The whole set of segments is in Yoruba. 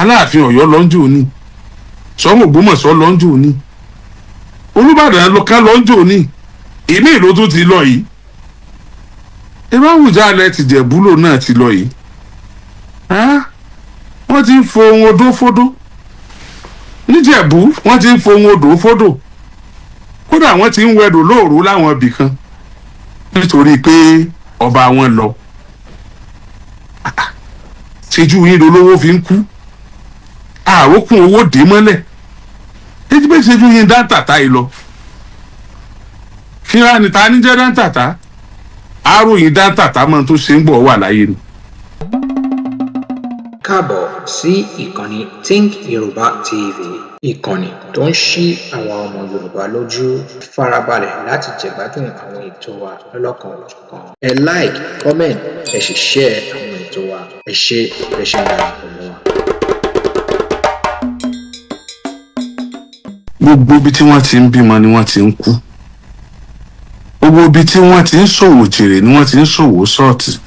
Aláàfin Ọ̀yọ́ lọ́njọ́ òní Ṣọ̀ún Ògbómọ̀ṣọ́ lọ́njọ́ òní Olúbàdàn lọ́kàn lọ́njọ́ òní èmi ìlú tó ti lọ yìí Ìbá Awùjalẹ̀ ti Jẹ̀bú náà ti lọ yìí wọ́n ti ń fohùn odó fódó níjẹ̀bú wọ́n ti ń fohùn odò fódò kódà wọ́n ti ń wẹ̀dò lóòrò láwọn ibì kan nítorí pé ọba wọn lọ ṣejú yín lolówó fi ń kú àrókùn owó dé mọ́lẹ̀ èyí pé ṣejú yín dáńtàtà yìí lọ kí wọ́n á ní ta ní jẹ́ dáńtàtà àròyìn dáńtàtà mọ́ tó ṣe ń bọ̀ wà láyé ni. Káàbọ̀ sí ìkànnì Think Yorùbá TV, ìkànnì tó ń ṣí àwọn ọmọ Yorùbá lójú. Farabalẹ̀ láti jẹ̀gbádùn àwọn ètò wa lọ́lọ́kan-ò-jọ̀kan. Ẹ like, comment, ẹ sì share àwọn ètò wa. Ẹ ṣé bẹ́ẹ̀ ṣe ń darapọ̀ mọ́ wa. Gbogbo ibi tí wọ́n ti ń bímọ ni wọ́n ti ń kú. Gbogbo ibi tí wọ́n ti ń ṣòwò jèrè ni wọ́n ti ń ṣòwò ṣọ́ọ̀tì.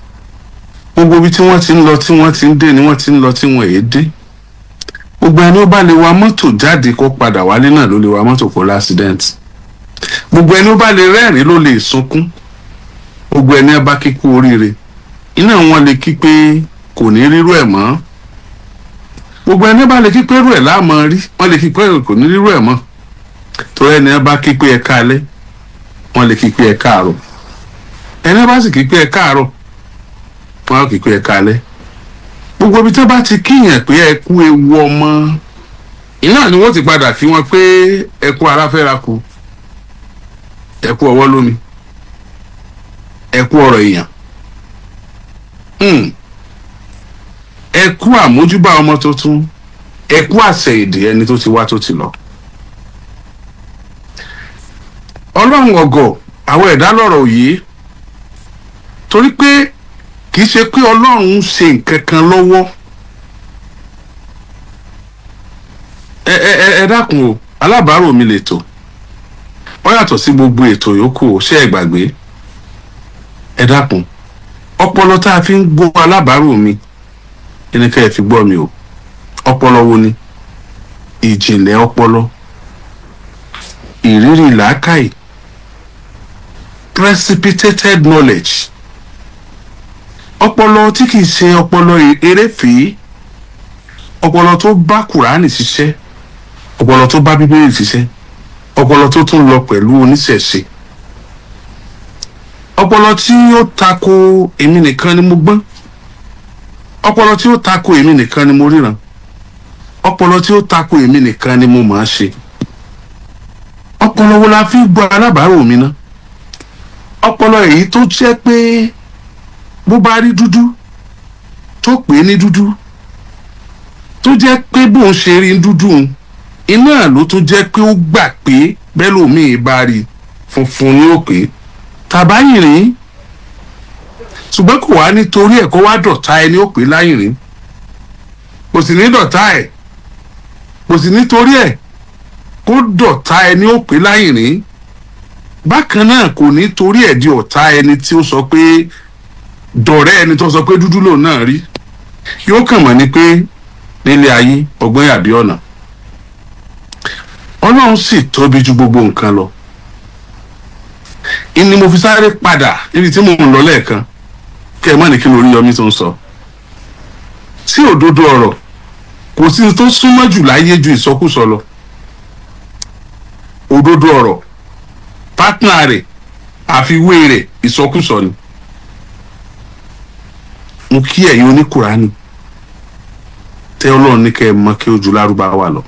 Gbogbo ibi tí wọ́n ti ń lọ tí wọ́n ti ń dé ni wọ́n ti ń lọ tí wọ́n èé dé. Gbogbo ẹni ó bá lè wa mọ́tò jáde kó padà wálé náà ló lè wa mọ́tò kó l'accident. Gbogbo ẹni ó bá lè rẹ́rìn ló lè sunkún. Gbogbo ẹni ó bá kíkú oríire iná wọn lè kí pé kò ní rírú ẹ̀ mọ́. Gbogbo ẹni ó bá lè kí pé rú ẹ̀ láàmọ́ rí wọ́n lè kí pé kò ní rírú ẹ̀ mọ́. Torí ẹni ó bá kí pé ẹ káalẹ́ wọ́n lè kí pé ẹ káàárọ̀. Ẹni ó bá sì kí pé ẹ káàárọ̀ wọ́n á kí pé ẹ káalẹ́. Gbogbo ibi tí wọ́n bá ti kíyàn pé ẹ kú ewu ọmọ iná ni wọ́n ti padà kí wọn pé ẹ kú aráfẹ́ra kú, ẹ kú ọwọ́ lómi, ẹ kú ọ̀rọ̀ èèyàn, ẹ kú àmójúbà ọmọ tuntun, ẹ kú àṣẹ èdè ẹni tó ti wá tó ti lọ. Ọlọ́run ọ̀gọ̀ àwọn ẹ̀dá lọ́rọ̀ òye torí pé kì í ṣe pé Ọlọ́run ń ṣe nǹkan kan lọ́wọ́. Ẹ dákun o, alábàárò mi lè tò ó yàtọ̀ sí gbogbo ètò yòókù ṣé ẹ gbàgbé. Ẹ dákun ọpọlọ tá a fi ń gbọ́ alábàárò mi ẹni kẹ́ ẹ fi gbọ́ mi o. Ọpọlọ wo ni? Ìjìnlẹ̀ ọpọlọ, ìrírí làákàyè, precipitated knowledge. Ọpọlọ tí kìí ṣe ọpọlọ eréfèé, ọpọlọ tó bá Kùránì ṣiṣẹ́, ọpọlọ tó bá Bíbélì ṣiṣẹ́, ọpọlọ tó tún lọ pẹ̀lú oníṣẹ̀ṣe, ọpọlọ tí ó tako èmi nìkan ni mo gbọ́n, ọpọlọ tí ó tako èmi nìkan ni mo ríran, ọpọlọ tí ó tako èmi nìkan ni mo máa ṣe. Ọpọlọ wo la fi gbọ́ alábàárò mi ná? Ọpọlọ èyí tó jẹ́ pé bó bá rí dúdú tó pè é ní dúdú, tó jẹ́ pé bóun ṣe rí dúdú iná ló tó jẹ́ pé ó gbà pé bẹ́ẹ̀ lómi bá rí funfun ní òpè tàbá yìnrín, ṣùgbọ́n kò wá nítorí ẹ̀ kó wá dọ̀tá ẹni ó pè láyìnrín, kò sì ní dọ̀tá ẹ̀, kò sì nítorí ẹ̀ kó dọ̀tá ẹni ó pè láyìnrín. Bákan náà kò nítorí ẹ̀ di ọ̀tá ẹni tí ó sọ pé dọ̀rẹ́ ẹni tó sọ pé dúdú lòun náà rí. Yóò kàn mọ̀ ní pé nílé ayé ọgbọ́n yàbí ọ̀nà. Ọlọ́run sì tóbi ju gbogbo nǹkan lọ. Ìní mo fi sáré padà níbi tí mo ń lọ lẹ́ẹ̀kan kí ẹ má ní kí lórí Oriyomi tó ń sọ. Sí òdodo ọ̀rọ̀ kò sí tó súnmọ́ jù láyé ju ìsọkúsọ lọ. Òdodo ọ̀rọ̀ pátánà rẹ̀ àfiwé rẹ̀ ìsọkúsọ ni. Mo kí ẹ̀yin oníkùránì tẹ́ Ọlọ́run ní kẹ́ ẹ mọ̀ kí ojú Lárúbáwá lọ.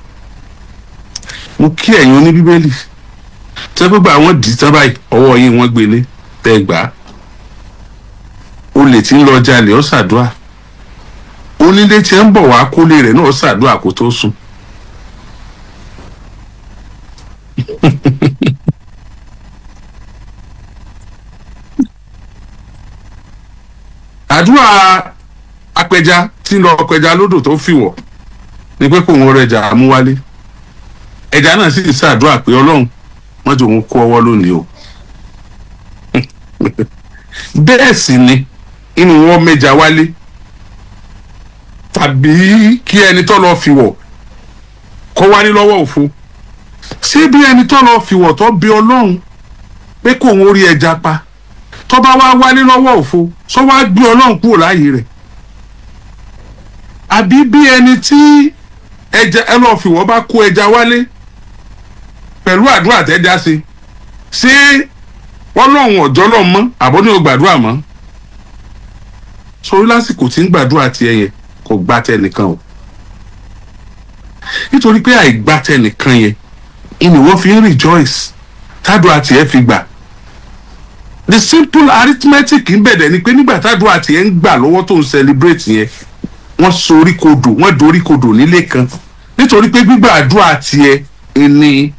Mo kí ẹ̀yin oníbíbélì tẹ́ gbogbo àwọn dì tán báyìí ọwọ́ yín wọ́n gbélé tẹ́ gbà á. Olè tí ń lọ jalè ó ṣàdúà, onílé tí ń bọ̀ wá kólé rẹ̀ náà ṣàdúà kó tó sùn. Àdúrà apẹja tí ń lọ pẹja lódò tó fìwọ̀ ni pé kò wọ́n rẹjà mú wálé. Ẹja náà sì ṣàdúrà pé Ọlọ́run wọ́n jò wọ́n kó ọwọ́ lónìí o. Bẹ́ẹ̀ sì ni inú wọn mẹ́ja wálé tàbí kí ẹni tó lọ fìwọ̀ kó wálé lọ́wọ́ òfo. Ṣé bí ẹni tó lọ fìwọ̀ tó bí Ọlọ́run pé kò ń rí ẹja pa tó bá wá wálé lọ́wọ́ òfo sọ wá gbé Ọlọ́run kúrò láàyè rẹ̀? Àbí bí ẹni tí ẹja ẹ lọ fìwọ̀ bá kó ẹja wálé pẹ̀lú àdúrà tẹ́já sí, ṣé Ọlọ́run ọ̀jọ́ lọ mọ́ àbọ̀ ní o gbàdúrà mọ́? Sórí lásìkò tí ń gbàdúrà tiẹ̀ yẹn kò gbà tẹnìkan o, nítorí pé àìgbà tẹnìkan yẹn ìní wọ́n fi ń rejoice tádùá tiẹ̀ fi gbà. The simple arithmetic ń bẹ̀rẹ̀ ni pé nígbà tádùá tiẹ̀ ń gbà lọ́wọ́ tó ń celebrate yẹn wọ́n sorí kodò wọ́n dorí kodò nílé kan, nítorí pé gbígbà àdúrà tiẹ̀ ìní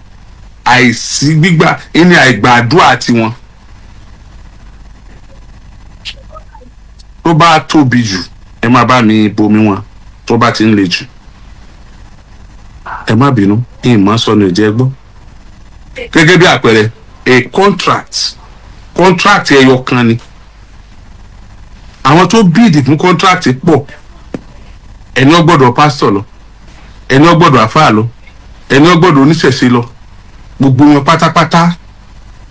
àìsí gbígbà ìní àìgbà àdúrà tiwọn. Tó bá tóbi jù ẹ má bá mi bomi wọn, tó bá ti ń le jù ẹ má bínú ìmọ̀ sọnù ìjẹ́ gbọ́. Gẹ́gẹ́ bí àpẹẹrẹ a contract ẹyọ kan ni, àwọn tó bíìdì fún contract pọ̀, ẹni ó gbọ́dọ̀ pásítọ̀ lọ, ẹni ó gbọ́dọ̀ àfáà lọ, ẹni ó gbọ́dọ̀ oníṣẹ̀ṣe lọ, gbogbo wọn pátápátá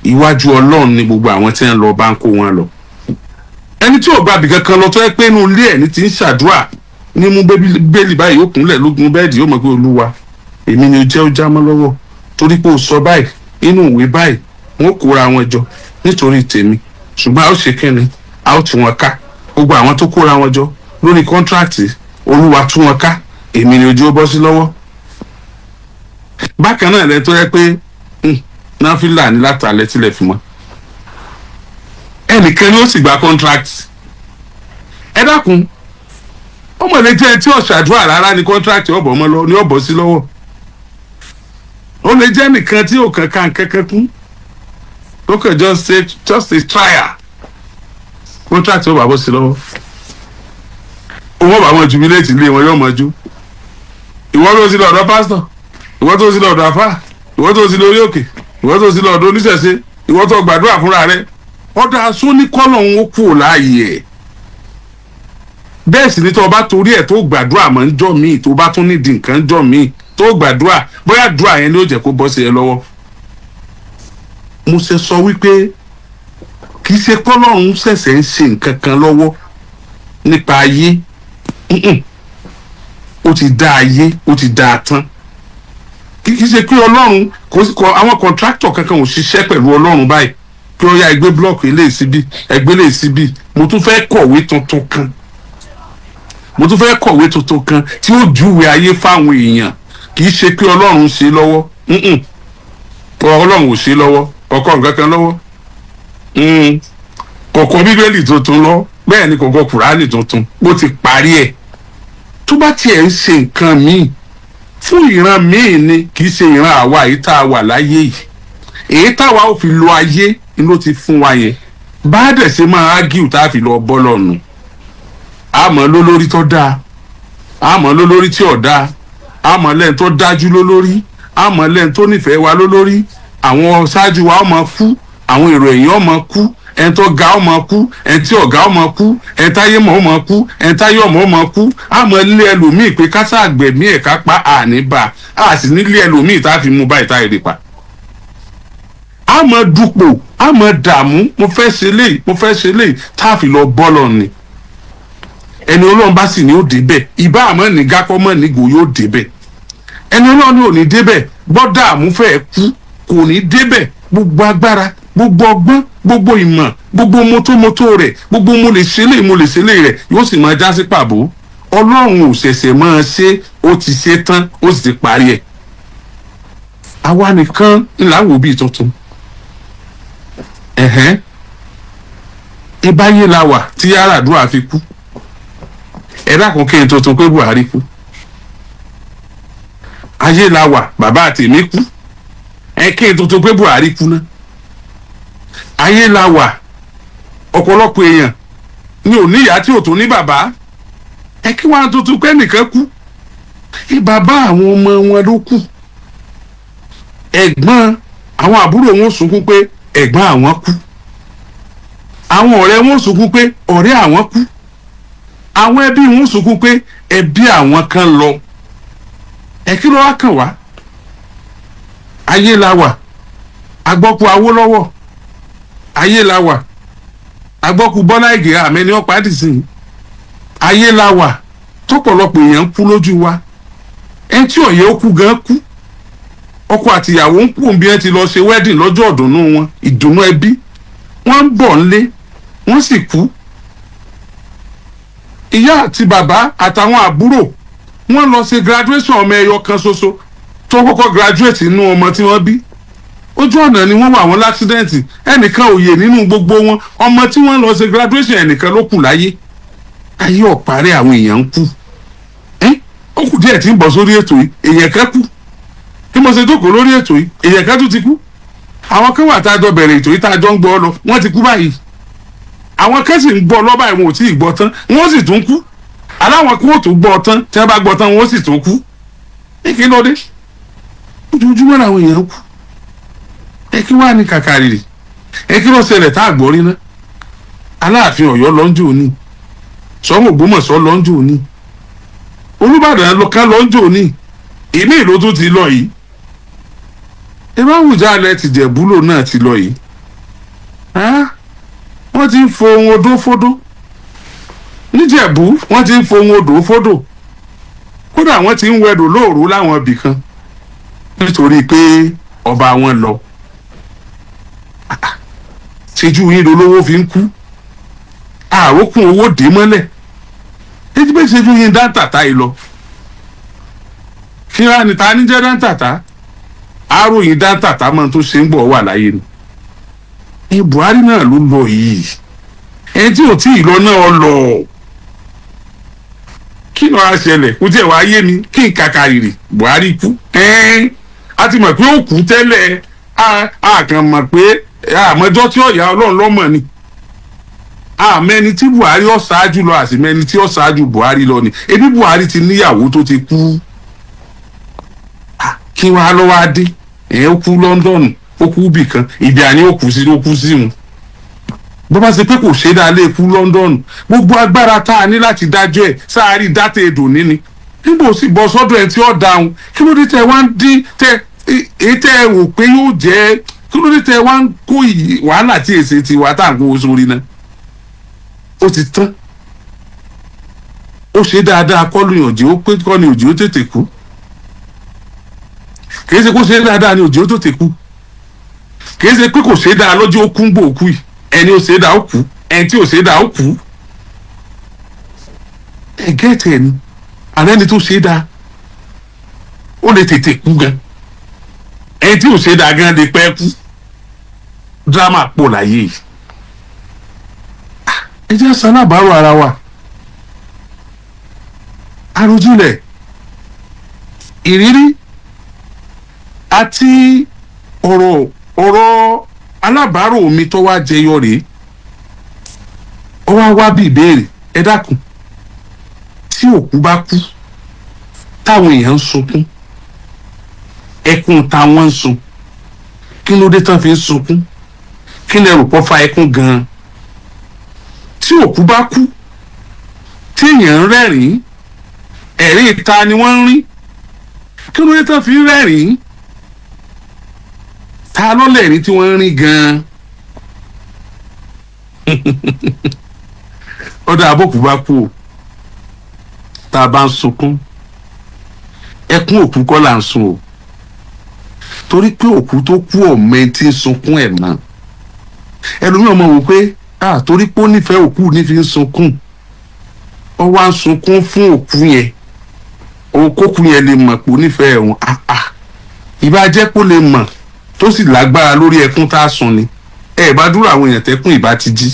iwájú Ọlọ́run ni gbogbo àwọn tí ń lọ bá ń kó wọn lọ. Ẹni tí ò gba ibì kankan lọ tó yẹ pé inú ilé ẹ̀ ní ti ń ṣàdúrà ní mú bẹ́ẹ̀lì báyìí ó kúnlẹ̀ lógun bẹ́ẹ̀dì ó mọ̀ pé Olúwa èmi ni ó jẹ́ ó já mọ́ lọ́wọ́ torí pé ó sọ báyìí inú ìwé báyìí wọ́n kóra wọn jọ nítorí tèmi, ṣùgbọ́n a ó ṣe kíni a ó tú wọn ká. Gbogbo àwọn tó kóra wọn jọ lórí kọ́ńtráàtì Olúwa tú wọn ká, èmi ni ojú ó bọ́ sí lọ́wọ́. Bákan náà lẹ tó yẹ pé náfìlà ní látàlẹ́ tilẹ̀ fi mọ́, ẹnìkan ni ó sì gba contract. Ẹ dákun ọmọ lè jẹ́ tí ọ̀ṣàdúrà rárá ni contract ọ̀bọ̀ mọ́ lọ ní ọ̀bọ̀ sí lọ́wọ́. Ó lè jẹ́ nìkan tí ò kankan kẹ́kẹ́ kún ó kàn just a trial, contract ọ̀bọ̀ àbọ̀ sí lọ́wọ́. Owó bá wọn jubilate ilé wọn yóò mọ ju. Ìwọ tó sí lọ́dọ̀ pásítọ̀, ìwọ tó sí lọ́dọ̀ àfáà, ìwọ tó sí lórí òkè, ìwọ tó sí lọ́dọ̀ oníṣẹ̀ṣe, ìwọ tó gbàdúrà fúnra rẹ̀ ọ̀dà sóní kọ́lọ̀ ń kú láàyè ẹ̀. Bẹ́ẹ̀ sì ni tó o bá torí ẹ̀ tó gbàdúrà mọ́ ń jọ́ míì tó bá tún nídìí nǹkan ń jọ́ míì tó gbàdúrà bóyá àdúrà yẹn ni ó jẹ́ kó bọ́ sí ẹ lọ́wọ́. Mo ṣe sọ wípé kì í ṣe kọ́lọ́run ṣẹ̀ṣẹ̀ ń ṣe nǹkan kan lọ́wọ́ nípa ayé, ó ti dá ayé ó ti dá a tán. Kì í ṣe pé Ọlọ́run àwọn contractor kankan ò ṣiṣẹ́ pẹ̀lú Ọlọ́run báyìí pé ó yá ẹgbẹ́ blọọkì eléyìí síbí ẹgbẹ́ eléyìí síbí mo tún fẹ́ kọ̀wé tuntun kan tí ó júwe ayé fáwọn èèyàn. Kì í ṣe pé Ọlọ́run ṣe lọ́wọ́, Ọlọ́run ò ṣe lọ́wọ́ ọkọ̀ nǹkan kan lọ́wọ́, kọ̀ọ̀kan bíbélì tuntun lọ bẹ́ẹ̀ ni kọ̀ọ̀kan kùránì tuntun bó ti parí ẹ̀. Tó bá tiẹ̀ ń ṣe nǹkan míì fún ìran míì ni kì í ṣe ìran àwa èyí tá a wà láyé yìí. Èyí táwa ò fi lo ayé ni ló ti fún wa yẹn. Bá a dẹ̀ ṣe máa ágìw tá a fi lọ bọ́ lọ́nu. Àmọ́ lólórí tó dáa, àmọ́ lólórí tí ò dáa, àmọ́ lẹ́yìn tó dájú lólórí, àmọ́ lẹ́yìn tó nífẹ̀ẹ́ wa lólórí. Àwọn ṣáájú wa ó máa kú, àwọn èrò ẹ̀yìn ó máa kú, ẹni tó ga ó máa kú, ẹni tí ọ̀gá ó máa kú, ẹni táyé mọ̀ ó máa kú, ẹni táyé ọmọ ó máa kú. Àmọ́ ilé ẹlòmíì pé kásá àgbẹ̀mí ẹ̀ká pa àníbà, a sì nílé ẹlòmíì tá a fi mú báyìí tá a èrè pa. Àmọ́ dupò, àmọ́ dààmú, mo fẹ́ ṣe léyìí tá a fi lọ bọ́ lọ ni. Ẹni Ọlọ́run bá sì ní ó débẹ̀, ìbá àmọ́ ní gápọ́ mọ́ nígò yóò débẹ̀. Ẹni Ọlọ́run ní ò ní débẹ̀, gbọ́dọ̀ àmúfẹ́ kú kò ní débẹ̀. Gbogbo agbára, gbogbo ọgbọ́n, gbogbo ìmọ̀, gbogbo mótómótó rẹ̀, gbogbo mo lè ṣe léyìí rẹ̀ yóò sì máa já sí pàbó. Ọlọ́run ò ṣẹ̀ṣẹ̀ máa ṣe, ó ti ṣe tán, ó sì ti parí ẹ̀. Àwa nìkan ńlá wò bíi tuntun. Ìbáyé la wà tí Yar'Adua fi kú. Ẹ dákun kí n tuntun pé Buhari kú. Ayé la wà bàbá àtèmi kú. Ẹ kí n tuntun pé Buhari kú ná. Ayé la wà ọ̀pọ̀lọpọ̀ èèyàn ni ò ní ìyá tí ò tún ní bàbá. Ẹ kí wọ́n tuntun pé nìkan kú. Bàbá àwọn ọmọ wọn ló kú. Ẹ̀gbọ́n àwọn àbúrò wọn sunkún pé ẹ̀gbọ́n àwọn kú. Àwọn ọ̀rẹ́ wọn sunkún pé ọ̀rẹ́ àwọn kú. àwọn ẹbí wọn sunkún pé ẹbí àwọn kan lọ. Ẹ kí ló wá kàn wá? Ayé la wà, agbọ́kú Awólọ́wọ̀, ayé la wà, agbọ́kú Bọ́lá Ìgè àmẹ́ni ọ̀pá dìsìn, ayé la wà, tọ́pọ̀lọpọ̀ èèyàn kú lójú wa. Ẹni tí ó yẹ ó kú gan kú. Ọkọ àtìyàwó ń kú bí ẹ ti lọ ṣe wedding lọ́jọ́ ìdùnnú wọn, ìdùnnú ẹbí. Wọ́n ń bọ̀ nílé, wọ́n sì kú. Ìyá àti bàbá àtàwọn àbúrò wọ́n lọ ṣe graduation ọmọ ẹyọ kan ṣoṣo tó kọ́kọ́ graduate nínú ọmọ tí wọ́n bí. Ojú ọ̀nà ni wọ́n wà wọ́n l'accident, ẹnìkan ò yè nínú gbogbo wọn. Ọmọ tí wọ́n lọ ṣe graduation ẹnìkan ló kù láyé. Ayé ọ̀parẹ́ àwọn èèyàn ń kú. Ó kù díẹ̀ tí ń bọ̀ sórí ètò yìí, èèyàn kan kú. Bí mo ṣe jókòó lórí ètò yìí, èèyàn kan tún ti kú. Àwọn kan wà tá a jọ bẹ̀rẹ̀ ètò yìí tá a jọ ń gbọ́ lọ, wọ́n ti kú báyìí. Àwọn kan sì ń gbọ́ lọ báyìí, wọn ò tí ì gbọ́ tán, wọ́n sì tún kú. Aláwọn kan ò tún gbọ́ tán, tí wọ́n bá gbọ́ tán, wọ́n sì tún kú. Kí ló dé? Ojoojúmọ́ làwọn èèyàn kú. Kí wàá ní kàkà rírì? Kí ló ṣẹlẹ̀ tá a gbọ́ rí ná? Aláàfin Ọ̀yọ́ lọ́njọ́ òní, Ṣọ̀ún Ògbómọ̀ṣọ́ lọ́njọ́ òní, Olúbàdàn lọ́kàn lọ́njọ́ òní, ìmí ìlú tó ti lọ yìí. Oba Awujale ti Jẹ̀búlò náà ti lọ yìí. Wọ́n ti ń fohùn odó fódó. Níjẹ̀bú wọ́n ti ń fohùn odò fódò. Kódà wọ́n ti ń wẹ̀dò lóòró láwọn ibì kan nítorí pé ọba wọn lọ. Ṣéjú yín lolówó fi ń kú. Àrókùn owó dé mọ́lẹ̀. Èyí pé ṣéjú yín dáńtàtà yìí lọ. Kí wá ní ta ní jẹ́ dáńtàtà? Àròyìn dáńtàtà máa tó ṣe ń bọ̀ wà láyé ni. Buhari náà ló lọ yìí. Ẹni tí ò tí ì lọ náà lọ. Kí ló á ṣẹlẹ̀? Kò tiẹ̀ wá yé mi kí n kàkà rírì Buhari kú. A ti mọ̀ pé ó kú tẹ́lẹ̀. A kàn mọ̀ pé àmọ́jọ́ tí ọ̀yà Ọlọ́run lọ́mọ ni. Àmẹ́ni tí Buhari ó ṣáájú lọ àti mẹ́ni tí ó ṣáájú Buhari lọ ni. Ebi Buhari ti níyàwó tó ti kú. Kí wàá lọ wá dé? Ó kú London, ó kú bì kan, ìdí àní ó kú sí wọn. Bó bá ṣe pé kò ṣe dáa lé kú London, gbogbo agbára tá a ní láti dájọ́ ẹ̀ sáárì dáté èdò níní. Níbo sì bọ́ sọ́dọ̀ ẹ̀ tí ó dáhùn, kí ló dé tẹ wá ń dín tẹ wò pé yóò jẹ́, kí ló dé tẹ wá ń kó wàhálà tí èsì ti wà tá à ń kó sórí náà. Ó ti tán. Ó ṣe dáadáa kọ́ lu ìyànjú ó pé kọ́ ni òjì ó tètè kú. Kìí ṣe kó ṣe dáadáa ni òjì ó tètè kú. Kìí ṣe pé kò ṣe dáa lọ́jọ́ ó kú ń gbò kú yìí. Ẹni ó ṣe dáa ó kú, ẹni tí ó ṣe dáa ó kú. Gẹ́ẹ̀tì ẹni àná ẹni tó ṣe dáa ó lè tètè kú gan. Ẹni tí ó ṣe dáa gan lè pẹ́ kú. Dírámà pọ̀ láyé yìí. Ẹ jẹ́ sanábàárò ara wa. Àròjinlẹ̀, ìrírí àti ọ̀rọ̀ alábàárò mi tó wá jẹyọ rèé. Ó wá bí ìbéèrè, ẹ dákun, tí òkú bá kú táwọn èèyàn ń sunkún, ẹkún táwọn ń sun, kí ló dé tán fi ń sunkún? Kí lẹ rò pọ́ fa ẹkún gan-an? Tí òkú bá kú tí èèyàn ń rẹ́rìn-ín, ẹ̀rín ìta ni wọ́n ń rí, kí ló dé tán fi ń rẹ́rìn-ín? Ta ló lẹ́rìn tí wọ́n ń rí gan-an? Ọ̀dọ̀ àbòkù bá kú o, tá a bá ń sunkún, ẹkún òkú kọ́ là ń sun o, torí pé òkú tó kú ọ̀mẹ́ tí ń sunkún ẹ̀ mọ́. Ẹlòmíràn mọ̀ wò pé torí pé ó nífẹ̀ẹ́ òkú ní fi ń sunkún, ó wá ń sunkún fún òkú yẹn, òkókú yẹn lè mọ̀ pé ó nífẹ̀ẹ́ òun. Ìbá jẹ́ kó lè mọ̀ tó sì lágbára lórí ẹkún tá a sun ni, bá dúró àwọn èèyàn tẹ́kún ìbá ti jí.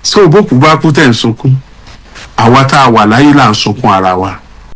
Ṣé òbókù bá kú tẹ̀ ń sunkún? Àwa tá a wà láyé là ń sunkún ara wa.